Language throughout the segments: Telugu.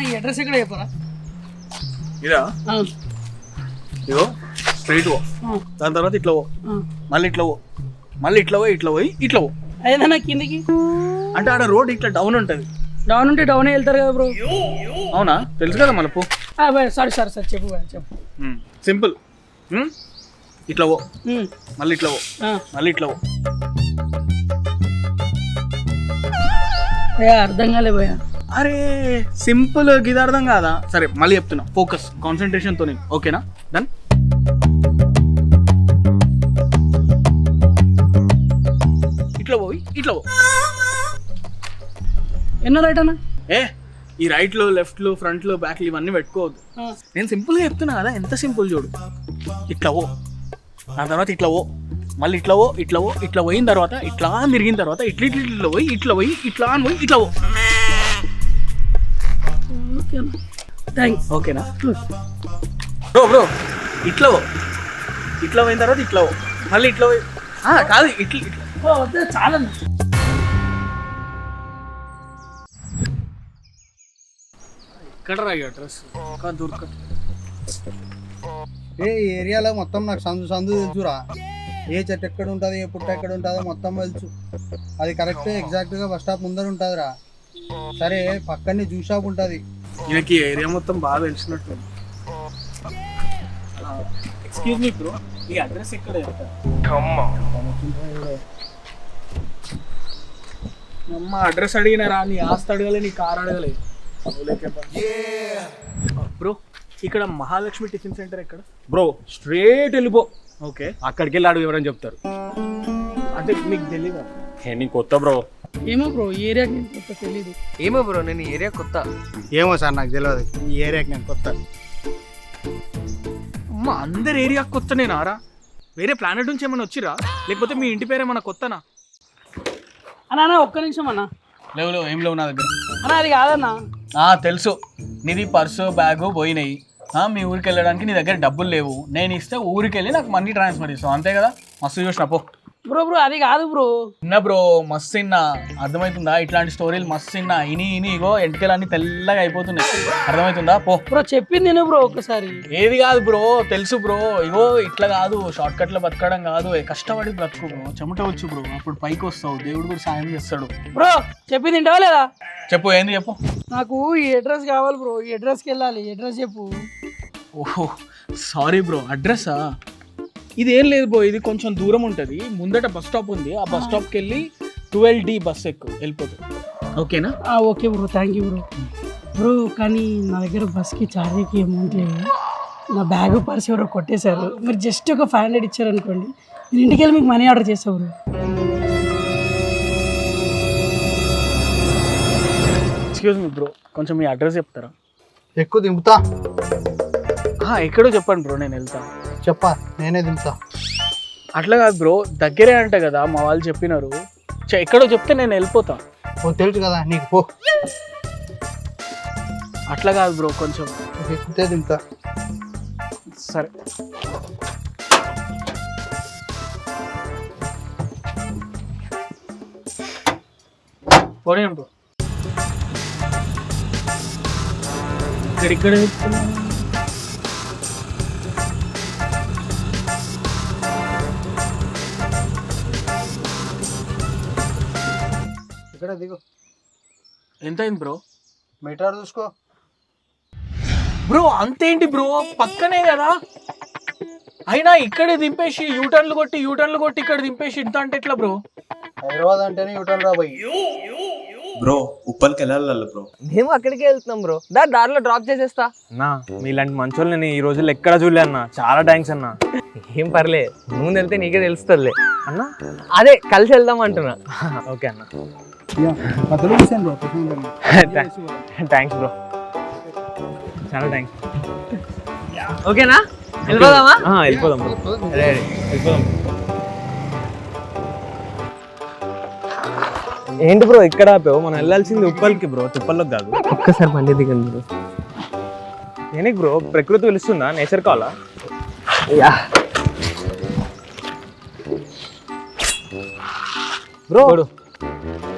ఈ అడ్రస్ ఎక్కడ చెప్పరా? ఇదా ఇగో స్ట్రైట్ పో, దాని తర్వాత ఇట్లా పో, మళ్ళీ ఇట్లా పో, మళ్ళీ ఇట్లా పోయి ఇట్లా పోయి ఇట్లా పో. ఏదన్నా కిందికి అంటే ఆడ రోడ్ ఇట్లా డౌన్ ఉంటుంది. డౌన్ ఉంటే డౌన్ వెళ్తారు కదా బ్రో. అవునా, తెలుసు కదా మళ్ళీ పో. సారీ సారీ సార్ చెప్పు చెప్పు. సింపుల్. ఇట్లా పో, మళ్ళీ ఇట్లా పో, మళ్ళీ ఇట్లా పో. అర్థం కాలే భయ్యా. అరే సింపుల్, ఇది అర్థం కాదా? సరే మళ్ళీ చెప్తున్నా, ఫోకస్ కాన్సన్ట్రేషన్తో. ఓకేనా? డన్. ఇట్లా పోయి ఇట్లా పో. ఎన్నో రైట్ అన్న? ఈ రైట్లు లెఫ్ట్లు ఫ్రంట్లు బ్యాక్లు ఇవన్నీ పెట్టుకోవద్దు. నేను సింపుల్గా చెప్తున్నా కదా, ఎంత సింపుల్ చూడు. ఇట్లా పో, దాని తర్వాత ఇట్లా పో, మళ్ళీ ఇట్లా పో, ఇట్లా పో, ఇట్లా పోయిన తర్వాత ఇట్లా తిరిగిన తర్వాత ఇట్లా ఇట్లా ఇట్లా పోయి ఇట్లా పోయి ఇట్లా అని పోయి ఇట్లా పో. ఓకేనా బ్రో? బ్రో ఇట్లా పో, ఇట్లా పోయిన తర్వాత ఇట్లా పో, మళ్ళీ ఇట్లా పోయి కాదు ఇట్లా ఇట్లా. చాలా ఎక్కడ రా అడ్రస్? దూరక ఈ ఏరియాలో మొత్తం నాకు సందు సందు తెలుసురా. ఏ చెట్టు ఎక్కడ ఉంటుంది, ఏ పుట్ట ఎక్కడ ఉంటుందో మొత్తం తెలుసు. అది కరెక్ట్ ఎగ్జాక్ట్గా బస్ స్టాప్ ముందర ఉంటుందిరా. సరే పక్కనే జ్యూస్ షాప్ ఉంటుంది. ఈయనకి ఏరియా మొత్తం బాగా తెలిసినట్టు. ఎక్స్క్యూజ్ మీ బ్రో, ఈ అడ్రస్ ఎక్కడ? అమ్మ అడ్రస్ అడిగినారా? నీ ఆస్తి అడగలే, నీ కార్ అడగలే. బ్రో ఇక్కడ మహాలక్ష్మి టిఫిన్ సెంటర్ ఎక్కడ? బ్రో స్ట్రేట్ వెళ్ళిపో. ఓకే, అక్కడికి వెళ్ళి అడుగు ఎవరని చెప్తారు. అంటే మీకు తెలియదా? నీకు కొత్త బ్రో. ఏమో బ్రో, ఈ ఏరియాకి నేను కొత్త తెలీదు. ఏమో బ్రో, నేను ఈ ఏరియా కొత్త. ఏమో సార్ నాకు తెలియదు, ఈ ఏరియాకి నేను కొత్త. అమ్మ అందరు ఏరియా కొత్తనేనారా? వేరే ప్లానెట్ నుంచి ఏమైనా వచ్చిరా? లేకపోతే మీ ఇంటి పేరు ఏమన్నా కొత్తనా? అన్నా ఒక్క నిమిషం అన్నా. లేవు లేవు, ఏం లేవు నా దగ్గర. అన్నా అది కాదన్నా. తెలుసు, నీది పర్సు బ్యాగు పోయినాయి. మీ ఊరికి వెళ్ళడానికి నీ దగ్గర డబ్బులు లేవు. నేను ఇస్తే ఊరికి వెళ్ళి నాకు మనీ ట్రాన్స్ఫర్ ఇస్తావు, అంతే కదా? మస్తు చూసిన పో. బ్రో బ్రో అది కాదు బ్రో. ఇన్నా బ్రో, మస్తు ఇన్నా. అర్థమవుతుందా? ఇట్లాంటి స్టోరీలు మస్తు ఇన్నా. ఇని ఇగో ఎంటికలన్నీ తెల్లగా అయిపోతున్నాయి. అర్థమవుతుందా? పో బ్రో చెప్పింది నేను బ్రో ఒకసారి. ఏది కాదు బ్రో, తెలుసు బ్రో. ఇగో ఇట్లా కాదు, షార్ట్ కట్ లో బతకడం కాదు, కష్టపడి బ్రతుకు బ్రో. చెమట వచ్చు బ్రో, అప్పుడు పైకి వస్తావు, దేవుడు కూడా సాయం చేస్తాడు. బ్రో చెప్పింది తింటావా లేదా? చెప్పు, ఏంది చెప్పు. నాకు ఈ అడ్రస్ కావాలి బ్రో, ఈ అడ్రస్కి వెళ్ళాలి. అడ్రస్ చెప్పు. ఓహో సారీ బ్రో, అడ్రస్సా? ఇది ఏం లేదు బ్రో, ఇది కొంచెం దూరం ఉంటుంది. ముందట బస్ స్టాప్ ఉంది, ఆ బస్ స్టాప్కి వెళ్ళి 12D బస్ ఎక్కు, వెళ్ళిపోతుంది. ఓకేనా? Okay bro, thank you bro. Bro కానీ నా దగ్గర బస్కి ఛార్జీకి అమౌంట్ లేదు. నా బ్యాగ్ పర్స్ ఎవరో కొట్టేశారు. మీరు జస్ట్ ఒక 500 ఇచ్చారనుకోండి, నేను ఇంటికి వెళ్ళి మీకు మనీ ఆర్డర్ చేస్తా బ్రో. ఎక్స్క్యూజ్ మీ బ్రో, కొంచెం మీ అడ్రస్ చెప్తారా? ఎక్కువ దింపుతా. ఎక్కడో చెప్పండి బ్రో, నేను వెళ్తా. చెప్పా, నేనే దింపుతా. అట్లా కాదు బ్రో, దగ్గరే అంట కదా మా వాళ్ళు చెప్పినారు. ఎక్కడో చెప్తే నేను వెళ్ళిపోతా. తెలుసు కదా నీకు, పో. అట్లా కాదు బ్రో, కొంచెం ఎక్కితే దింపుతా. సరే పోనీ బ్రో. ఇక్కడ ఇక్కడ దిగు. ఎంత అయింది బ్రో? మీటర్ చూసుకో బ్రో. అంతేంటి బ్రో, పక్కనే కదా. అయినా ఇక్కడే దింపేసి యూటర్న్లు కొట్టి ఇక్కడ దింపేసి ఇంత అంటే ఎట్లా బ్రో? హైదరాబాద్ అంటేనే యూటర్న్ రా పోయి. బ్రో ఉప్పల్కి వెళ్ళాలి బ్రో. మేము అక్కడికే వెళ్తున్నాం బ్రో. దారిలో డ్రాప్ చేసేస్తా. అన్నా మీలాంటి మంచోళ్ళు నేను ఈ రోజుల్లో ఎక్కడ చూడలే అన్న. చాలా థ్యాంక్స్ అన్న. ఏం పర్లే, ముందు వెళ్తే నీకే తెలుస్తుందిలే అన్న. అదే కలిసి వెళ్దాం అంటున్నా. ఓకే అన్న, థ్యాంక్స్ బ్రో, చాలా థ్యాంక్స్. ఓకేనా? వెళ్ళిపోదామా? వెళ్ళిపోదాం బ్రో, వెళ్ళిపోదాం. ఏంటి బ్రో ఇక్కడ ఆపావు? మనం వెళ్ళాల్సింది ఉప్పల్కి బ్రో, తుప్పల్లోకి కాదు. ఒక్కసారి బండి దిగండి బ్రో. దేనికి బ్రో? ప్రకృతి పిలుస్తుందా? నేచర్ కావాలా? బ్రో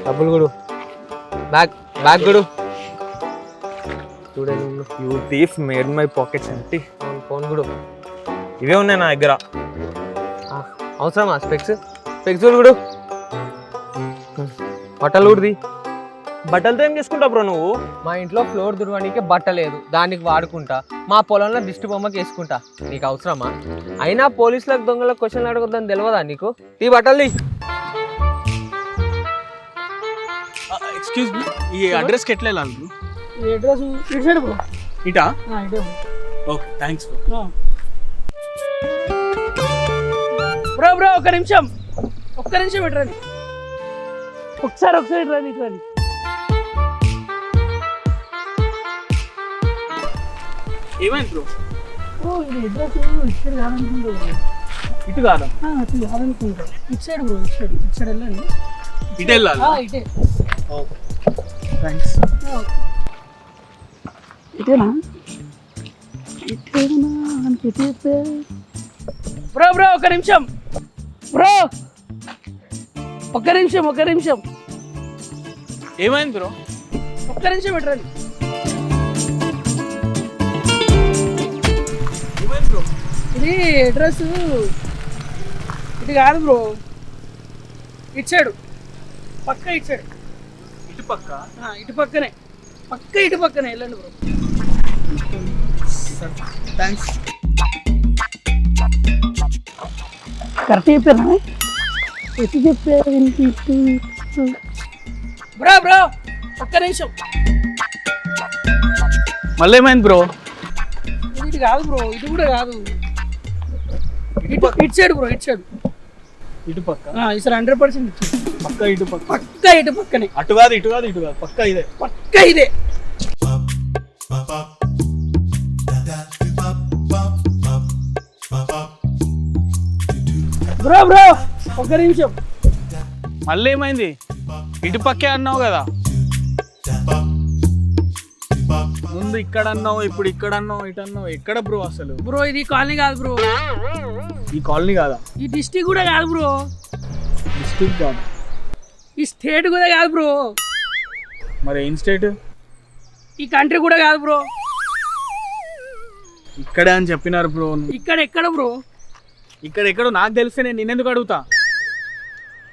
డబ్బులు గుడు, బ్యాగ్ గుడు. చూడండి you thief made my pockets empty. Phone కూడా ఇవే ఉన్నాయి నా దగ్గర. అవసరమా స్పెక్స్? స్పెక్స్ కూడా బట్టలు ఉడిది. బట్టలతో ఏం చేసుకుంటావు బ్రో నువ్వు? మా ఇంట్లో ఫ్లోర్ దుడవడానికి బట్ట లేదు, దానికి వాడుకుంటా. మా పొలంలో దిష్టి బొమ్మకి వేసుకుంటా. నీకు అవసరమా? అయినా పోలీసులకు దొంగలకు క్వశ్చన్లు అడగొద్దని తెలియదా నీకు? ఈ బట్టలు ఎక్స్క్యూజ్ మీ, ఈ అడ్రస్కి ఎట్లా వెళ్ళాలి బ్రో? ఈ అడ్రస్ ఇటు సైడ్ బ్రో. ఇటా? ఇటే okay, thanks bro. Bro bro ఒక్క నిమిషం ఇట్రండి. ఒకసారి ఇట్రండి. ఏమైంది బ్రో? ఓ ఇది అడ్రస్ ఇటు కాదనుకుంటా. ఇటు కాదా? ఇటు కాదనుకుంటా. ఇటు సైడ్ బ్రో, ఇటు సైడ్ వెళ్ళండి. ఇటు వెళ్ళాలి? ఇటే. Okay, thanks. ఇటేనా? బ్రో బ్రో ఒక్క నిమిషం. ఏమైంది బ్రో? ఒక్క నిమిషం పెట్టండి. ఏమైంది బ్రో? ఇది అడ్రస్ ఇటు కాదు బ్రో, ఇటు సైడు. పక్క ఇటు సైడ్. ఇటు పక్క? ఇటు పక్కనే, ఇటు పక్కనే వెళ్ళండి బ్రో. థ్యాంక్స్. కరెక్ట్ చెప్పారా? ఎటు చెప్పారు? బ్రో ఒక్క నిమిషం. మళ్ళీ ఏమైంది బ్రో? ఇటు కాదు బ్రో, ఇటు కూడా కాదు. ఇటు సైడ్ బ్రో, ఇటు సైడ్. ఇటు పక్క? ఈసారి 100% ఇచ్చాడు. పక్క ఇటు పక్క? పక్క ఇటు పక్కనే. అటు కాదు, ఇటు కాదు, పక్క ఇదే. బ్రో ఒక్క నిమిషం. మళ్ళీ ఏమైంది? ఇటు పక్కే అన్నావు కదా ముందు, ఇక్కడ అన్నావు, ఇప్పుడు ఇక్కడ అన్నావు, ఇటు అన్నావు. ఎక్కడ బ్రో అసలు? బ్రో ఇది కాలనీ కాదు బ్రో. ఈ కాలనీ కాదా? ఈ డిస్ట్రిక్ట్ కూడా కాదు బ్రో. డిస్ట్రిక్ట్ కాదు? ఈ స్టేట్ కూడా కాదు బ్రో. మరి ఏం స్టేట్? ఈ కంట్రీ కూడా కాదు బ్రో. ఇక్కడే అని చెప్పినారు బ్రో. ఎక్కడ బ్రో? ఇక్కడ ఎక్కడో నాకు తెలిస్తే నేను నిన్నెందుకు అడుగుతా?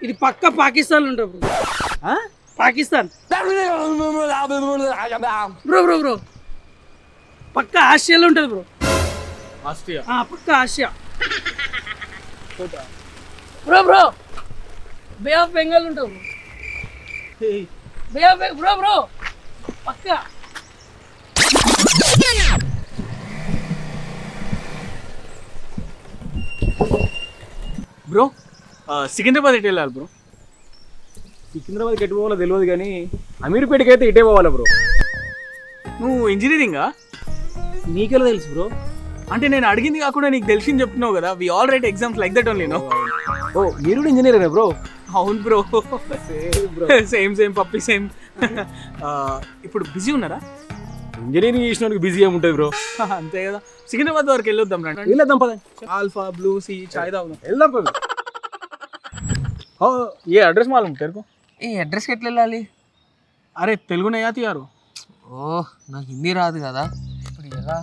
ఇది పక్క పాకిస్తాన్ లో ఉంటుంది బ్రో. పాకిస్తాన్ బ్రో. పక్క ఆసియాలో ఉంటుంది బ్రో. ఆస్ట్రియా? పక్క Asia bro. Bay of Bengal ఉంటుంది బ్రో. పక్క బ్రో సికింద్రాబాద్ ఎటు వెళ్ళాలి బ్రో? సికింద్రాబాద్కి ఎటు పోవాలో తెలియదు కానీ అమీర్పేటకి అయితే ఇటే పోవాలి బ్రో. నువ్వు ఇంజనీరింగా? నీకెలా తెలుసు బ్రో? అంటే నేను అడిగింది కాకుండా నీకు తెలిసింది చెప్తున్నావు కదా. We all right exams like that only no. ఓ మీరు కూడా ఇంజనీరేనా బ్రో? అవును బ్రో. సేమ్ పప్పి సేమ్. ఇప్పుడు బిజీ ఉన్నారా? ఇంజనీరింగ్ చేసినోడికి బిజీ ఏముంటుంది బ్రో? అంతే కదా. సికింద్రాబాద్ వరకు వెళ్ళొద్దాం రండి. వెళ్ళొద్దాం పద. ఆల్ఫా బ్లూ సి చాయ్ తాగుదాం. వెళ్దాం పద. ఏ అడ్రస్ మాలూమ్ तेरे को? ఈ అడ్రస్కి ఎట్లా వెళ్ళాలి? అరే తెలుగు నయ్యా తీయారు. ఓ నాకు హిందీ రాదు కదా, ఇప్పుడు ఎలా?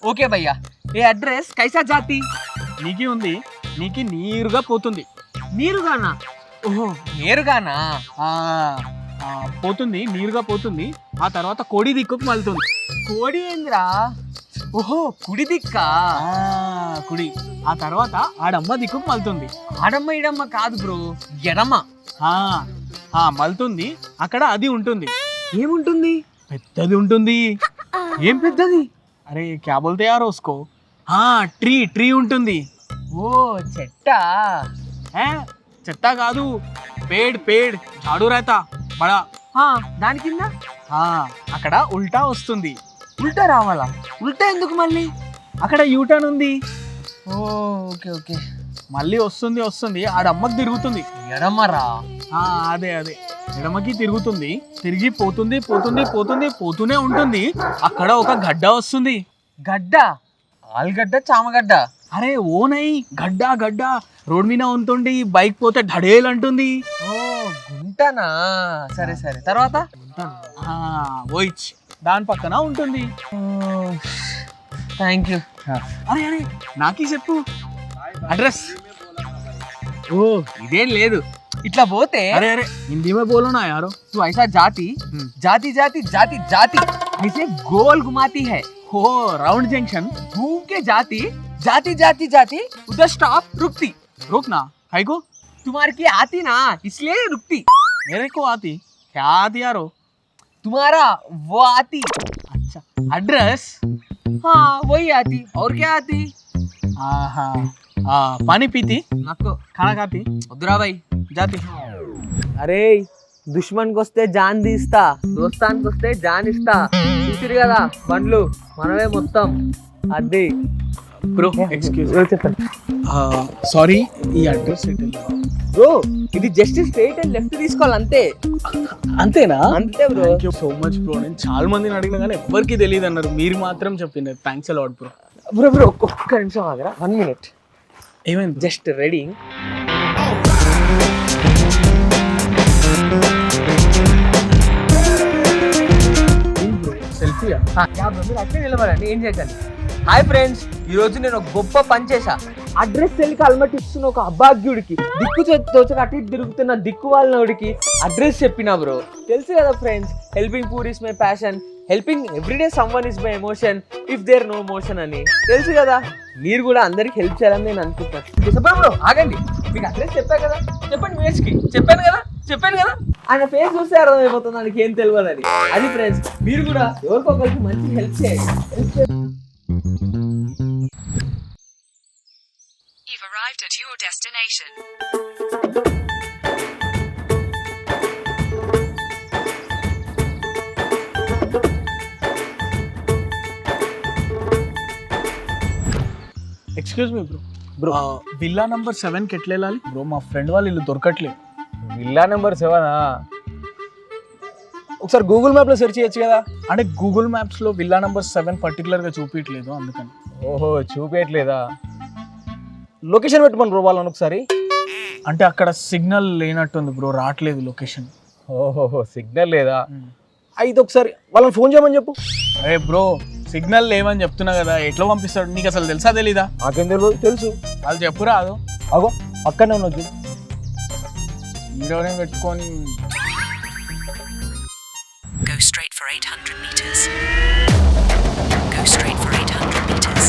ఓకే భయ్యా, ఏ అడ్రస్ కైసా జాతి? నీకి ఉంది, నీకి నీరుగా పోతుంది. నీరుగానా? ఓహో నేరుగానా? పోతుంది, నీరుగా పోతుంది. ఆ తర్వాత కోడి దిక్కుకు మళ్తుంది. కోడి ఏంద్రా? ఓహో కుడి దిక్క. కుడి. ఆ తర్వాత ఆడమ్మ దిక్కుకు మళ్తుంది. ఆడమ్మ ఈడమ్మ కాదు బ్రో, ఎడమ. మళ్తుంది. అక్కడ అది ఉంటుంది. ఏముంటుంది? పెద్దది ఉంటుంది. ఏం పెద్దది? అరే క్యా బోల్తే యార్ ఉస్కో? ట్రీ ఉంటుంది. ఓ చెట్టా? చెత్త కాదు, పేడ్ झाड़ू रहता बड़ा. దాని కింద అక్కడ ఉల్టా వస్తుంది. ఉల్టా రావాలా? ఉల్టా ఎందుకు మళ్ళీ? అక్కడ యూటర్న్ ఉంది. Okay okay. మళ్ళీ వస్తుంది ఆడమ్మకి తిరుగుతుంది. ఎడమరా? అదే ఎడమకి తిరుగుతుంది. తిరిగి పోతూనే ఉంటుంది. అక్కడ ఒక గడ్డ వస్తుంది. గడ్డ? ఆలుగడ్డ చామగడ్డ? అరే ఓనై గడ్డ రోడ్ మీద ఉంటుంది. బైక్ పోతే ఢడేల్ అంటుంది. ఓ గుంటనా? సరే తర్వాత? దాని పక్కన ఉంటుంది. Thank you. అరే అరే నాకీ చెప్పు అడ్రస్. ఓ ఇదేం లేదు, ఇట్లా పోతే अरे अरे हिंदी में बोलो ना यारो. तू ऐसा जाती जाती जाती जाती जाती ऐसे गोल घुमाती है, हो राउंड जंक्शन. घूम के जाती जाती जाती जाती उधर स्टॉप रुकती. रुक ना काहे को. तुम्हारे की आती ना इसलिए रुकती. मेरे को आती क्या आती यारो. तुम्हारा वो आती. अच्छा एड्रेस. हाँ वही आती और क्या आती. हाँ हाँ पानी पीती నాకు खाना खाती వద్దురా భాయ్. जाती. అరే దుష్మన్కి వస్తే జాన్ తీస్తా, దోస్తానికి వస్తే జాన్ ఇస్తా. చూసిరు కదా బండ్లు మనమే మొత్తం. అది బ్రో ఎక్స్క్యూజ్ చెప్పండి సారీ ఈ అడ్రస్ బ్రో. ఇది జస్ట్ స్ట్రైట్ అండ్ లెఫ్ట్ తీసుకోవాలి అంతే. అంతేనా. అంతే bro. Thank you so much bro. నేను చాలా మందిని అడిగినా కానీ ఎవ్వరికి తెలియదు అన్నారు, మీరు మాత్రం చెప్పింది. Thanks a lot bro. Bro bro ఒక్క నిమిషం ఆగరా, 1 minute. ఏమైంది. Just ready. సెల్ఫీయా. మీరు అట్లే నిలబడండి, ఏం చేయకండి. హాయ్ ఫ్రెండ్స్, ఈ రోజు నేను ఒక గొప్ప పని చేశా. అడ్రస్ తెలియక అల్మట్ ఇస్తున్న ఒక అభాగ్యుడికి, దిక్కు తోచక అటు ఇటు తిరుగుతున్న దిక్కు వాళ్ళకి అడ్రస్ చెప్పినా బ్రో. తెలుసు కదా friends, helping poor is my passion, helping everyday someone is my emotion, if there no motion అని. తెలుసు కదా, మీరు కూడా అందరికి హెల్ప్ చేయాలని నేను అనుకుంటాను. చెప్పండి బ్రో, ఆగండి. మీకు అడ్రస్ చెప్పా కదా, చెప్పండి మేస్కి. చెప్పాను కదా. ఆయన ఫేస్ చూస్తే అర్థమైపోతుంది నాకు ఏం తెలియదని. అది ఫ్రెండ్స్, మీరు కూడా ఎవరికొకరికి మంచి హెల్ప్ చేయండి. You've arrived at your destination. Excuse me bro. Bro villa number 7కి ఎట్లా వెళ్ళాలి బ్రో. మా ఫ్రెండ్ వాళ్ళు ఇల్లు దొరకట్లేదు. విల్లా నెంబర్ 7 ఒకసారి గూగుల్ మ్యాప్లో సెర్చ్ చేయొచ్చు కదా. అంటే గూగుల్ మ్యాప్స్లో విల్లా నంబర్ 7 పర్టికులర్గా చూపించట్లేదు, అందుకని. ఓహో చూపించట్లేదా. లొకేషన్ పెట్టమని బ్రో వాళ్ళని ఒకసారి. అంటే అక్కడ సిగ్నల్ లేనట్టుంది బ్రో, రావట్లేదు లొకేషన్. ఓహో సిగ్నల్ లేదా. అయితే ఒకసారి వాళ్ళని ఫోన్ చేయమని చెప్పు. అరే బ్రో సిగ్నల్ లేవని చెప్తున్నా కదా, ఎట్లా పంపిస్తాడు. నీకు అసలు తెలుసా తెలీదా. నాకేం తెలియదు. తెలుసు. వాళ్ళు చెప్పురా. అదో అగో పక్కనే ఉన్నది. వీడియోనే పెట్టుకొని. Go straight for 800 meters. Go straight for 800 meters.